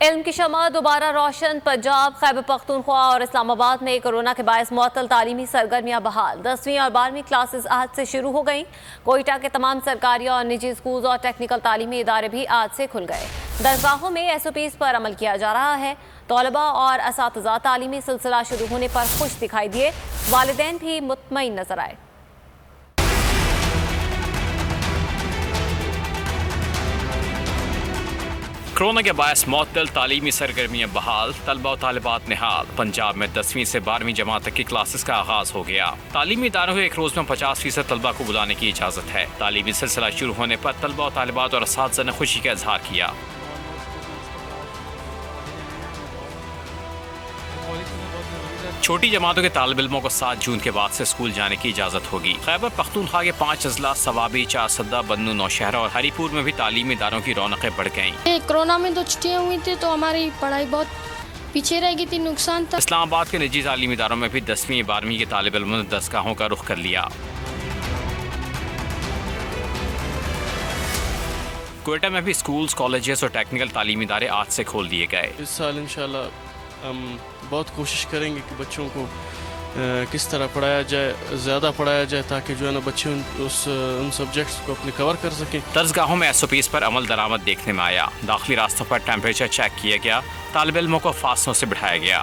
علم کی شمع دوبارہ روشن۔ پنجاب، خیبر پختونخوا اور اسلام آباد میں کورونا کے باعث معطل تعلیمی سرگرمیاں بحال۔ 10ویں اور 12ویں کلاسز آج سے شروع ہو گئیں۔ کوئٹہ کے تمام سرکاری اور نجی اسکولز اور ٹیکنیکل تعلیمی ادارے بھی آج سے کھل گئے۔ درسگاہوں میں SOPs پر عمل کیا جا رہا ہے۔ طلباء اور اساتذہ تعلیمی سلسلہ شروع ہونے پر خوش دکھائی دیے، والدین بھی مطمئن نظر آئے۔ کورونا کے باعث معطل تعلیمی سرگرمیاں بحال، طلبہ و طالبات نہال۔ پنجاب میں 10ویں سے 12ویں جماعت تک کی کلاسز کا آغاز ہو گیا۔ تعلیمی اداروں کو ایک روز میں 50% طلبہ کو بلانے کی اجازت ہے۔ تعلیمی سلسلہ شروع ہونے پر طلبہ و طالبات اور اساتذہ نے خوشی کا اظہار کیا۔ چھوٹی جماعتوں کے طالب علموں کو 7 جون کے بعد سے اسکول جانے کی اجازت ہوگی۔ خیبر پختونخوا کے 5 اضلاع ثوابی، چارسدہ، بنو، نوشہرہ اور ہری پور میں بھی تعلیمی اداروں کی رونقیں بڑھ گئیں۔ کورونا میں تو چھٹیاں ہوئی تھی تو ہماری پڑھائی بہت پیچھے رہ گئی تھی، نقصان تھا۔ اسلام آباد کے نجی تعلیمی اداروں میں بھی 10ویں 12ویں کے طالب علموں نے درسگاہوں کا رخ کر لیا۔ کوئٹہ میں بھی اسکولز، کالجز اور ٹیکنیکل تعلیمی ادارے آج سے کھول دیے گئے۔ اس سال انشاءاللہ ہم بہت کوشش کریں گے کہ بچوں کو کس طرح پڑھایا جائے، زیادہ پڑھایا جائے تاکہ جو ہے نا بچے ان سبجیکٹس کو اپنے کور کر سکیں۔ درسگاہوں میں SOPs پر عمل درآمد دیکھنے میں آیا۔ داخلی راستوں پر ٹیمپریچر چیک کیا گیا، طالب علموں کو فاصلوں سے بٹھایا گیا۔